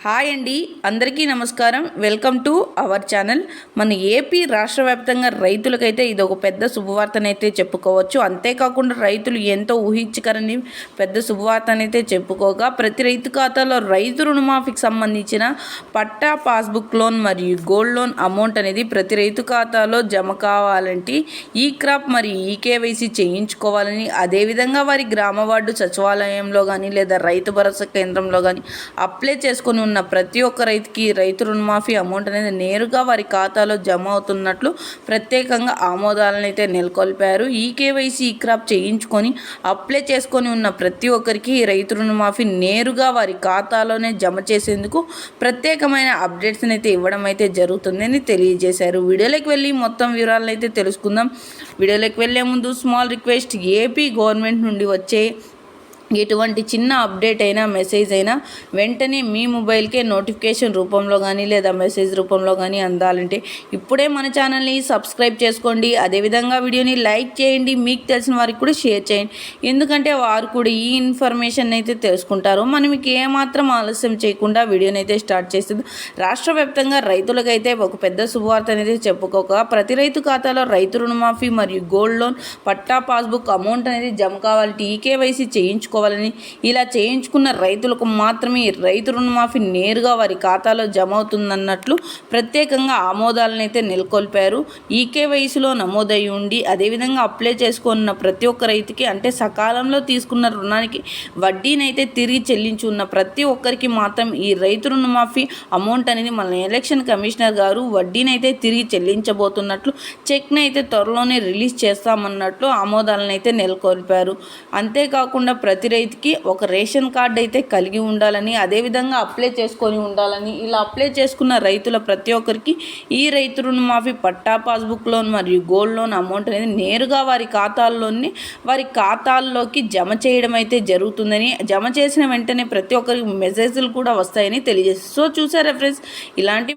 Hi అండి, అందరికీ నమస్కారం. Welcome to our channel. మన ఏపీ రాష్ట్ర వ్యాప్తంగా రైతులకైతే ఇది ఒక పెద్ద శుభవార్తనైతే చెప్పుకోవచ్చు. అంతేకాకుండా రైతులు ఎంతో ఊహించకరని పెద్ద శుభవార్తనైతే చెప్పుకోగా, ప్రతి రైతు ఖాతాలో రైతు రుణమాఫీకి సంబంధించిన పట్టా, పాస్బుక్ లోన్ మరియు గోల్డ్ లోన్ అమౌంట్ అనేది ప్రతి రైతు ఖాతాలో జమ కావాలంటే ఈ క్రాప్ మరియు ఈ కేవైసీ చేయించుకోవాలని, అదేవిధంగా వారి గ్రామ వార్డు సచివాలయంలో కానీ లేదా రైతు భరోసా కేంద్రంలో కానీ అప్లై చేసుకొని ఉన్న ప్రతి ఒక్క రైతుకి రైతు రుణమాఫీ అమౌంట్ అనేది నేరుగా వారి ఖాతాలో జమ అవుతున్నట్లు ప్రత్యేకంగా ఆమోదాలను అయితే నెలకొల్పారు. ఈ కేవైసీ ఈ క్రాప్ చేయించుకొని అప్లై చేసుకొని ఉన్న ప్రతి ఒక్కరికి రైతు రుణమాఫీ నేరుగా వారి ఖాతాలోనే జమ చేసేందుకు ప్రత్యేకమైన అప్డేట్స్ని అయితే ఇవ్వడం అయితే జరుగుతుందని తెలియజేశారు. వీడియోలోకి వెళ్ళి మొత్తం వివరాలను అయితే తెలుసుకుందాం. వీడియోలోకి వెళ్ళే ముందు స్మాల్ రిక్వెస్ట్, ఏపీ గవర్నమెంట్ నుండి వచ్చే ఎటువంటి చిన్న అప్డేట్ అయినా మెసేజ్ అయినా వెంటనే మీ మొబైల్కే నోటిఫికేషన్ రూపంలో కానీ లేదా మెసేజ్ రూపంలో కానీ అందాలంటే ఇప్పుడే మన ఛానల్ని సబ్స్క్రైబ్ చేసుకోండి. అదేవిధంగా వీడియోని లైక్ చేయండి, మీకు తెలిసిన వారికి కూడా షేర్ చేయండి. ఎందుకంటే వారు కూడా ఈ ఇన్ఫర్మేషన్ అయితే తెలుసుకుంటారు. మనం మీకు ఏమాత్రం ఆలస్యం చేయకుండా వీడియోని అయితే స్టార్ట్ చేస్తుంది. రాష్ట్ర వ్యాప్తంగా రైతులకైతే ఒక పెద్ద శుభవార్త అనేది చెప్పుకోక, ప్రతి రైతు ఖాతాలో రైతు రుణమాఫీ మరియు గోల్డ్ లోన్, పట్టా, పాస్బుక్ అమౌంట్ అనేది జమ కావాలంటే ఈ కేవైసీ చేయించుకోవాలని, ఇలా చేయించుకున్న రైతులకు మాత్రమే రైతు రుణమాఫీ నేరుగా వారి ఖాతాలో జమ అవుతుందన్నట్లు ప్రత్యేకంగా ఆమోదాలను అయితే నెలకొల్పారు. ఈ కేవైసీలో నమోదై ఉండి అదేవిధంగా అప్లై చేసుకున్న ప్రతి ఒక్క రైతుకి, అంటే సకాలంలో తీసుకున్న రుణానికి వడ్డీనైతే తిరిగి చెల్లించి ఉన్న ప్రతి ఒక్కరికి మాత్రం ఈ రైతు రుణమాఫీ అమౌంట్ అనేది మన ఎలక్షన్ కమిషనర్ గారు వడ్డీనైతే తిరిగి చెల్లించబోతున్నట్లు, చెక్ని అయితే త్వరలోనే రిలీజ్ చేస్తామన్నట్లు ఆమోదాలను అయితే నెలకొల్పారు. అంతేకాకుండా ప్రతి రైతుకి ఒక రేషన్ కార్డు అయితే కలిగి ఉండాలని, అదేవిధంగా అప్లై చేసుకొని ఉండాలని, ఇలా అప్లై చేసుకున్న రైతుల ప్రతి ఒక్కరికి ఈ రైతు రుణమాఫీ, పట్టా, పాస్బుక్ లోన్ మరియు గోల్డ్ లోన్ అమౌంట్ అనేది నేరుగా వారి ఖాతాల్లోకి జమ చేయడం అయితే జరుగుతుందని, జమ చేసిన వెంటనే ప్రతి ఒక్కరికి మెసేజ్లు కూడా వస్తాయని తెలియజేస్తారు. సో చూసారా ఫ్రెండ్స్, ఇలాంటి